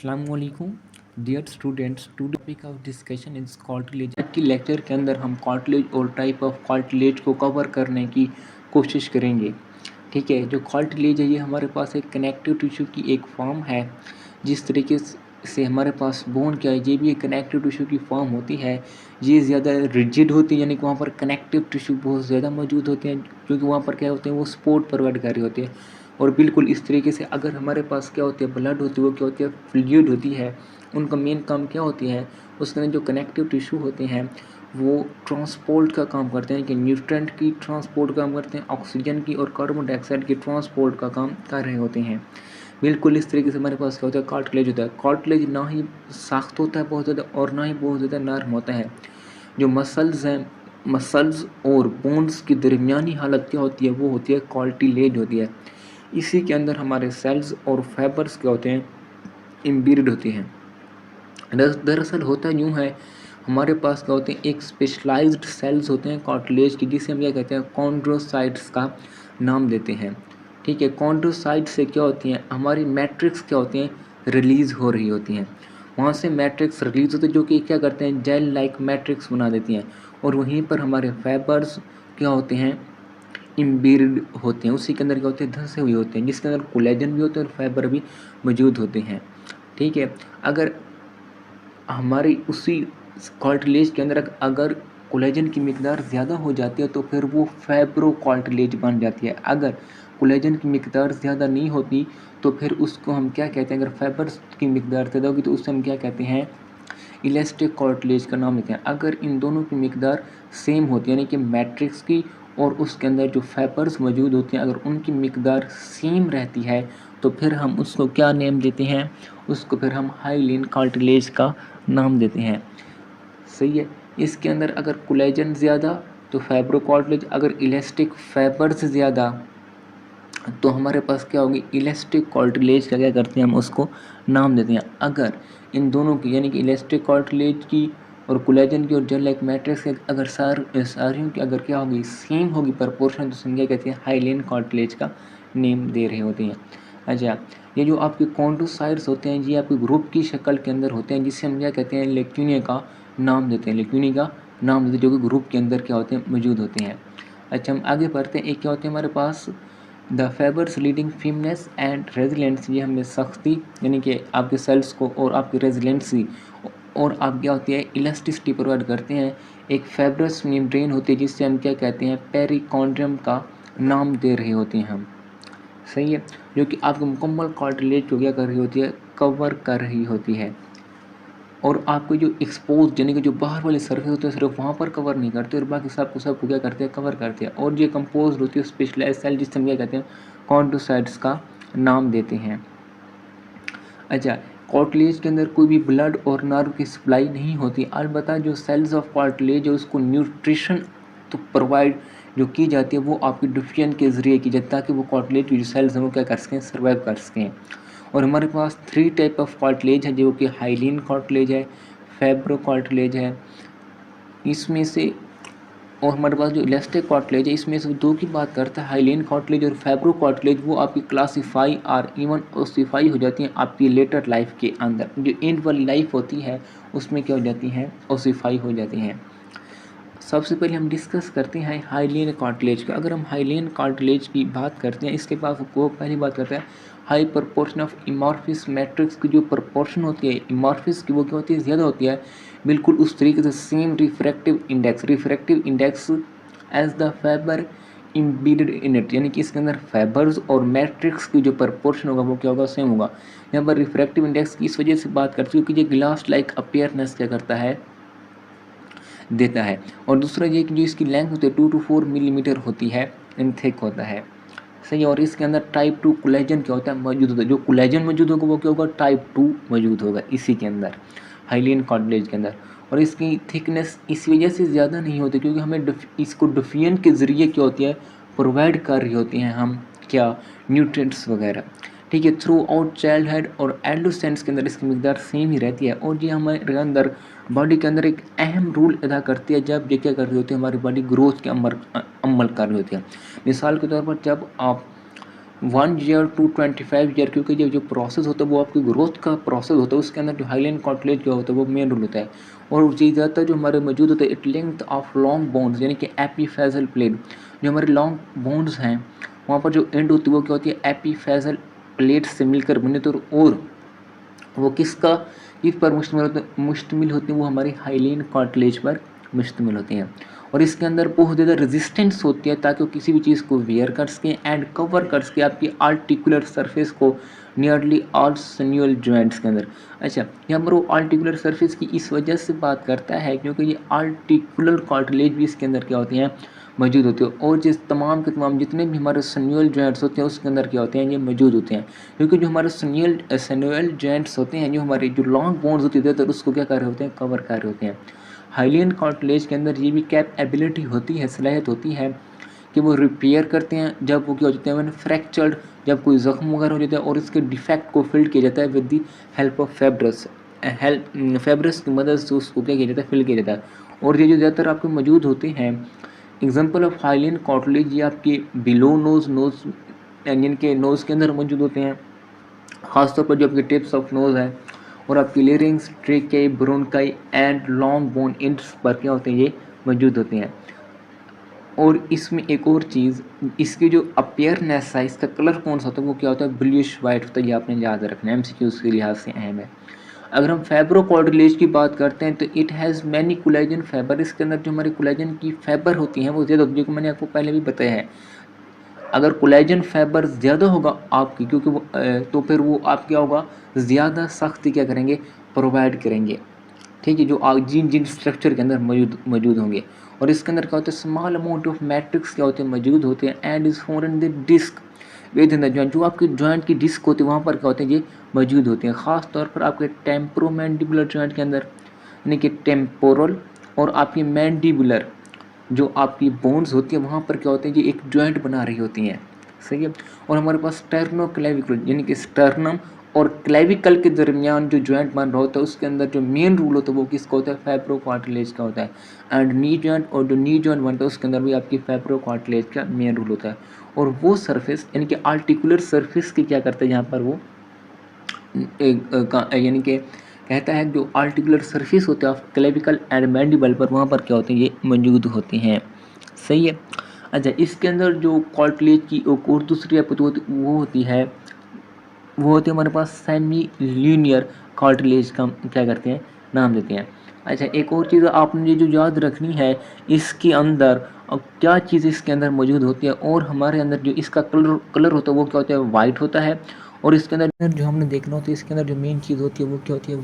अस्सलामुअलैकुम dear students, today topic of discussion is cartilage. आज के लेक्चर के अंदर हम कार्टिलेज और टाइप ऑफ कार्टिलेज को कवर करने की कोशिश करेंगे। ठीक है, जो कार्टिलेज है ये हमारे पास एक कनेक्टिव टिश्यू की एक फॉर्म है। जिस तरीके से हमारे पास बोन क्या है, ये भी एक कनेक्टिव टिश्यू की फॉर्म होती है। ये ज़्यादा रिजिड होती है, यानी कि वहाँ पर कनेक्टिव टिश्यू बहुत ज़्यादा मौजूद होते हैं, क्योंकि वहाँ पर क्या होते हैं, वो सपोर्ट प्रोवाइड कर रहे होते हैं। और बिल्कुल इस तरीके से अगर हमारे पास क्या होती है, ब्लड होती है, वो क्या होती है, फ्लूइड होती है। उनका मेन काम क्या होती है, उसके अंदर जो कनेक्टिव टिश्यू होते हैं वो ट्रांसपोर्ट का काम करते हैं, कि न्यूट्रेंट की ट्रांसपोर्ट काम करते हैं, ऑक्सीजन की और कार्बन डाइऑक्साइड की ट्रांसपोर्ट का काम कर रहे होते हैं। बिल्कुल इस तरीके से हमारे पास क्या होता है, कार्टिलेज होता है। कार्टिलेज ना ही सख्त होता है बहुत ज़्यादा और ना ही बहुत ज़्यादा नरम होता है। जो मसल्स हैं, मसल्स और बोन्स की दरमियानी हालत क्या होती है, वो होती है कार्टिलेज होती है। इसी के अंदर हमारे सेल्स और फाइबर्स क्या होते हैं, एम्बेडेड होते हैं। दरअसल होता यूँ है, हमारे पास क्या होते हैं, एक स्पेशलाइज्ड सेल्स होते हैं कार्टिलेज की, जिसे हम क्या कहते हैं, कॉन्ड्रोसाइट्स का नाम देते हैं। ठीक है, कॉन्ड्रोसाइट से क्या होती हैं, हमारी मैट्रिक्स क्या होती हैं, रिलीज़ हो रही होती हैं। वहाँ से मैट्रिक्स रिलीज होते हैं, जो कि क्या करते हैं, जेल लाइक मैट्रिक्स बना देती हैं। और वहीं पर हमारे फाइबर्स क्या होते हैं, एम्बेडेड होते हैं। उसी के अंदर क्या होते हैं, धंसे हुए होते हैं, जिसके अंदर कोलेजन भी होते हैं और फाइबर भी मौजूद होते हैं। ठीक है, अगर हमारी उसी कार्टिलेज के अंदर अगर कोलेजन की मिकदार ज़्यादा हो जाती है तो फिर वो फाइब्रो कार्टिलेज बन जाती है। अगर कोलेजन की मिकदार ज़्यादा नहीं होती तो फिर उसको हम क्या कहते हैं, अगर फाइबर्स की मिकदार ज़्यादा होगी तो उससे हम क्या कहते हैं, इलास्टिक कार्टिलेज का नाम लेते हैं। अगर इन दोनों की मिकदार सेम होती है, यानी कि मैट्रिक्स की और उसके अंदर जो फाइबर्स मौजूद होते हैं, अगर उनकी मिकदार सेम रहती है तो फिर हम उसको क्या नेम देते हैं, उसको फिर हम हाइलिन कार्टिलेज का नाम देते हैं। सही है, इसके अंदर अगर कोलेजन ज़्यादा तो फाइब्रो कार्टिलेज, अगर इलास्टिक फाइबर्स ज़्यादा तो हमारे पास क्या होगी, इलास्टिक कार्टिलेज का क्या करते हैं, हम उसको नाम देते हैं। अगर इन दोनों की, यानी कि इलास्टिक कार्टिलेज की और कोलेजन की और जेल लाइक मैट्रिक्स की अगर सारियों की अगर क्या होगी, सेम होगी प्रपोर्शन, तो हम क्या कहते हैं, हाइलिन कार्टिलेज का नेम दे रहे होते हैं। अच्छा, ये जो आपके कॉन्ड्रोसाइट्स होते हैं, ये आपके ग्रुप की शक्ल के अंदर होते हैं, जिससे हम क्या कहते हैं, लेक्यूनिया का नाम देते हैं, लेक्यूनिया का नाम देते हैं, जो कि ग्रुप के अंदर क्या होते हैं, मौजूद होते हैं। अच्छा, हम आगे बढ़ते हैं। एक क्या होते हैं हमारे पास, the fibres leading fitness and resilience. ये हमें सख्ती, यानी कि आपके सेल्स को और आपकी रेजिलेंसी और आप क्या होती है, इलास्टिसिटी प्रोवाइड करते हैं। एक फाइब्रस मेम्ब्रेन होती है, जिससे हम क्या कहते हैं, पेरिकॉन्ड्रियम का नाम दे रहे होते हैं हम। सही है, जो कि आपके मुकम्मल कार्टिलेज को क्या कर रही होती है, कवर कर रही होती है। और आपको जो एक्सपोज, यानी कि जो बाहर वाली सरफेस होती है, सिर्फ वहाँ पर कवर नहीं करते और बाकी सबको क्या करते हैं, कवर करते हैं। और ये कंपोज होती है स्पेशलाइज सेल, जिससे हम क्या कहते हैं, कॉन्ड्रोसाइट्स का नाम देते हैं। अच्छा, कार्टिलेज के अंदर कोई भी ब्लड और नर्व की सप्लाई नहीं होती। अलबत्ता जो सेल्स ऑफ कार्टिलेज है उसको न्यूट्रिशन तो प्रोवाइड जो की जाती है वो आपकी डिफिशिएंट के ज़रिए की जाती है, ताकि वो कार्टिलेज की जो सेल्स हैं वो क्या कर सकें, सर्वाइव कर सकें। और हमारे पास 3 टाइप ऑफ कार्टिलेज है, जो कि हाइलिन कार्टिलेज है, फाइब्रो कार्टिलेज है, इसमें से। और हमारे पास जो इलास्टिक कार्टिलेज है, इसमें से 2 की बात करता है, हाइलिन कार्टिलेज और फाइब्रो कार्टिलेज, वो आपकी क्लासीफाई और इवन ओसिफाई हो जाती हैं आपकी लेटर लाइफ के अंदर। जो एंड वाली लाइफ होती है उसमें क्या हो जाती हैं, ओसिफाई हो जाती हैं। सबसे पहले हम डिस्कस करते हैं हाइलिन कार्टिलेज का। अगर हम हाइलिन कार्टिलेज की बात करते हैं, इसके पास वो पहली बात करते हैं, हाई प्रपोर्शन ऑफ इमॉर्फिस मैट्रिक्स की जो प्रपोर्शन होती है इमॉर्फिस की, वो क्या होती है, ज़्यादा होती है। बिल्कुल उस तरीके से same refractive index as the fibre embedded in it, यानी कि इसके अंदर फाइबर्स और मैट्रिक्स की जो प्रपोर्शन होगा वो क्या होगा, सेम होगा। यहाँ पर रिफ्रैक्टिव इंडेक्स की इस वजह से बात करते हैं क्योंकि ये ग्लास लाइक अपीयरनेस क्या करता है, देता है। और दूसरा ये कि जो इसकी लेंथ होती है 2 to 4 मिलीमीटर होती है, इन थिक होता है। सही, और इसके अंदर टाइप 2 कोलेजन क्या होता है, मौजूद होता है। जो कोलेजन मौजूद होगा वो क्या होगा, टाइप 2 मौजूद होगा इसी के अंदर, हाइलिन कार्टिलेज के अंदर। और इसकी थिकनेस इस वजह से ज़्यादा नहीं होती क्योंकि हमें इसको डिफियन के ज़रिए क्या होती है, प्रोवाइड कर रही होती हैं हम क्या, न्यूट्रिएंट्स वगैरह। ठीक है, थ्रू आउट चाइल्डहुड और एडोलेसेंस के अंदर इसकी मिकदार सेम ही रहती है। और ये हमारे अंदर बॉडी के अंदर एक अहम रोल अदा करती है जब ये क्या कर रही होती है, हमारी बॉडी ग्रोथ के अमल कर रही होती है। मिसाल के तौर पर जब आप 1 ईयर टू 25 ईयर, क्योंकि जो प्रोसेस होता है वो आपकी ग्रोथ का प्रोसेस होता है, उसके अंदर जो हाईलाइन कार्टिलेज क्या होता है वो मेन रोल होता है। और ये ज़्यादातर जो हमारे मौजूद होते हैं it length of long bones, यानी कि एपीफेजल प्लेट, जो हमारे लॉन्ग बोन्स हैं वहाँ पर जो एंड होती है वो क्या होती है एपीफेजल प्लेट से मिलकर बने, तो और वो किसका किस पर मुश्तमिल होती हैं, वो हमारी हाइलिन कार्टिलेज पर मुश्तमिल होती हैं। और इसके अंदर बहुत ज़्यादा रेजिस्टेंस होती है ताकि वो किसी भी चीज़ को वेयर कर सकें एंड कवर कर सके आपकी आर्टिकुलर सरफेस को नियरली ऑल सिन्यूअल जॉइंट्स के अंदर। अच्छा, यहाँ पर वो आर्टिकुलर सरफेस की इस वजह से बात करता है क्योंकि ये आर्टिकुलर कार्टिलेज भी इसके अंदर क्या होती हैं मौजूद होती है, और जिस तमाम के तमाम जितने भी हमारे सन्यूअल जॉइंट्स होते हैं उसके अंदर क्या होते हैं ये मौजूद होते हैं। क्योंकि जो हमारे सन्यूअल जॉइंट्स होते हैं, जो हमारे जो लॉन्ग बोन्स होती है तो उसको क्या कर रहे होते हैं कवर कर रहे होते हैं। हाइलियन कार्टिलेज के अंदर ये भी कैपेबिलिटी होती है, सलाहियत होती है कि वो रिपेयर करते हैं जब वो क्या हो जाते हैं फ्रैक्चर्ड, जब कोई ज़ख्म वगैरह हो जाता है और इसके डिफेक्ट को फिल किया जाता है विद दी हेल्प ऑफ फेब्रस की मदद से उसको क्या किया जाता है फिल किया जाता है। और ये जो ज़्यादातर आपके मौजूद होते हैं एग्जाम्पल ऑफ हाइलियन कार्टिलेज, ये आपके बिलो नोज यानी के नोज़ के अंदर मौजूद होते हैं, ख़ासतौर पर जो आपके टिप्स ऑफ नोज़ है और आपकी larynx, trachea, bronchi and long bone ends पर क्या होते हैं ये मौजूद होते हैं। और इसमें एक और चीज़, इसकी जो अपीयरनेस है, इसका कलर कौन सा होता है वो क्या होता है ब्लूइश वाइट होता है, ये आपने याद रखना है, एमसीक्यूज़ के लिहाज से अहम है। अगर हम फाइब्रो कार्टिलेज की बात करते हैं तो it has many collagen fibre, इसके अंदर जो हमारी कोलेजन की फाइबर होती हैं वो ज़्यादा होती है, जो मैंने आपको पहले भी बताया है। अगर कोलेजन फाइबर ज़्यादा होगा आपकी क्योंकि वो तो फिर वो आप क्या होगा ज़्यादा सख्ती क्या करेंगे प्रोवाइड करेंगे, ठीक है, जो जिन जिन स्ट्रक्चर के अंदर मौजूद होंगे। और इसके अंदर क्या होता है स्मॉल अमाउंट ऑफ मैट्रिक्स क्या होते हैं मौजूद होते हैं and is found in the disc within the joint, जो आपके जॉइंट की डिस्क होती है वहाँ पर क्या होते हैं ये मौजूद होते हैं, ख़ास तौर पर आपके टेम्पोरोमैंडिबुलर जॉइंट के अंदर, यानी कि टेम्पोरल और आपकी मैंडिबुलर जो आपकी बोन्स होती है वहाँ पर क्या होते हैं ये एक जॉइंट बना रही होती हैं, सही है। और हमारे पास स्टर्नोक्लेविकल यानी कि स्टर्नम और क्लेविकल के दरमियान जो जॉइंट बन रहा होता है उसके अंदर जो मेन रूल होता है वो किसका होता है फाइब्रो कार्टिलेज का होता है। एंड नी जॉइंट और जो नी जॉइंट बनता है उसके अंदर भी आपकी फाइब्रो कार्टिलेज का मेन रूल होता है। और वो सरफेस यानी कि आर्टिकुलर सरफेस की क्या करता है यहाँ पर वो यानी कि कहता है जो आर्टिकुलर सरफेस होते हैं क्लेविकल एंड मैंडिबल पर वहाँ पर क्या होते हैं ये मौजूद होते हैं, सही है। अच्छा, इसके अंदर जो कार्टिलेज की और दूसरी वो होती है वो होती है हमारे पास सेमी लीनियर कार्टिलेज का क्या करते हैं नाम देते हैं। अच्छा, एक और चीज़ आपने जो याद रखनी है इसके अंदर क्या चीज़ इसके अंदर मौजूद होती है, और हमारे अंदर जो इसका कलर होता है वो क्या होता है वाइट होता है। और इसके अंदर जो हमने देखना होता है इसके अंदर जो मेन चीज़ होती है वो क्या होती है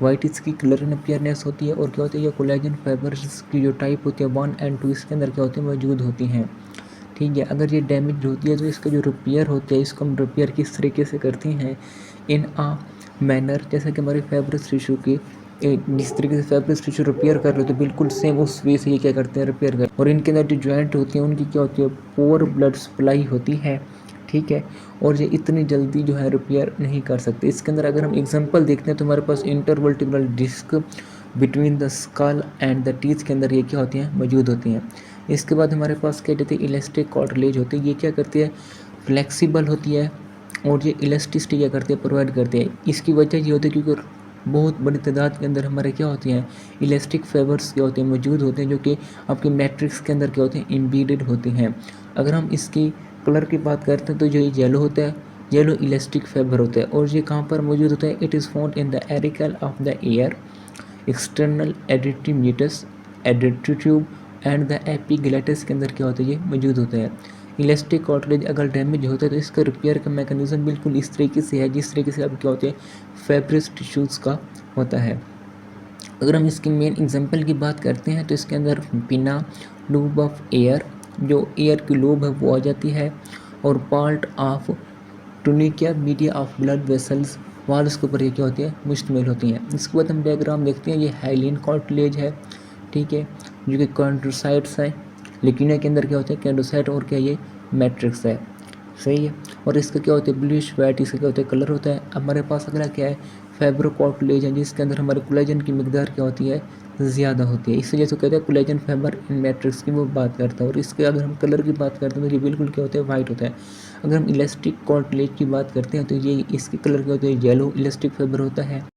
वाइट इसकी कलर एंड अपीयरनेस होती है। और क्या होती है ये कोलेजन फाइबर्स की जो टाइप होती है 1 और 2 इसके अंदर क्या होती है मौजूद होती हैं, ठीक है। अगर ये डैमेज होती है तो इसका जो रिपेयर होता है इसको हम रिपेयर किस तरीके से करते हैं इन आ मैनर, जैसे कि हमारे फाइब्रस टिश्यू की जिस तरीके से फाइब्रस टिश्यू रिपेयर कर रहे तो बिल्कुल सेम उस वे से ये क्या करते हैं रिपेयर कर। और इनके अंदर जो जॉइंट होती हैं उनकी क्या होती है पुअर ब्लड सप्लाई होती है, ठीक है, और ये इतनी जल्दी जो है रिपेयर नहीं कर सकते। इसके अंदर अगर हम एग्जांपल देखते हैं तो हमारे पास intervertebral disc between the skull and the teeth के अंदर ये क्या होती हैं मौजूद होती हैं। इसके बाद हमारे पास क्या कहते हैं इलास्टिक कार्टिलेज होती है, ये क्या करती है फ्लेक्सिबल होती है और ये इलास्टिसिटी क्या करती है प्रोवाइड करती है। इसकी वजह ये होती है क्योंकि बहुत बड़ी तादाद के अंदर हमारे क्या होती हैं इलास्टिक फाइबर्स क्या होते हैं मौजूद होते हैं जो कि आपके मैट्रिक्स के अंदर क्या होते हैं एम्बेडेड होते हैं। अगर हम इसकी कलर की बात करते हैं तो जो ये येलो होता है येलो इलास्टिक फाइबर होता है। और ये कहाँ पर मौजूद होता है it is found in the auricle of the ear external auditory meatus auditory tube and the epiglottis के अंदर क्या होता है ये मौजूद होता है। इलास्टिक कार्टिलेज अगर डैमेज होता है तो इसका रिपेयर का मैकेनिज्म बिल्कुल इस तरीके से है जिस तरीके से अब क्या होते हैं फाइब्रस टिश्यूज़ का होता है। अगर हम इसकी मेन एग्जांपल की बात करते हैं तो इसके अंदर पिना लूब ऑफ एयर, जो एयर की लूब है वो आ जाती है, और part of tunica media of blood vessels walls के ऊपर ये क्या होती है मुश्तमिल होती हैं। इसके बाद हम डायग्राम देखते हैं, ये हाइलिन कार्टिलेज है, ठीक है, जो कि कॉन्ड्रोसाइट्स है, लेकिन के अंदर क्या होता है कैंडोसाइट और क्या ये मैट्रिक्स है, सही है। और इसका क्या होता है ब्लूइश वाइट इसका क्या होता है कलर होता है। हमारे पास अगला क्या है फाइब्रो कार्टिलेज है जिसके अंदर हमारे कोलेजन की मिकदार क्या होती है ज़्यादा होती है। इस वजह से कहते हैं कोलेजन फाइबर इन मैट्रिक्स की वो बात करता है। और इसके अगर हम कलर की बात करते हैं तो ये बिल्कुल क्या होता है, वाइट होता है। अगर हम इलास्टिक कार्टिलेज की बात करते हैं तो ये इसके कलर क्या होते हैं, येलो इलास्टिक फाइबर होता है।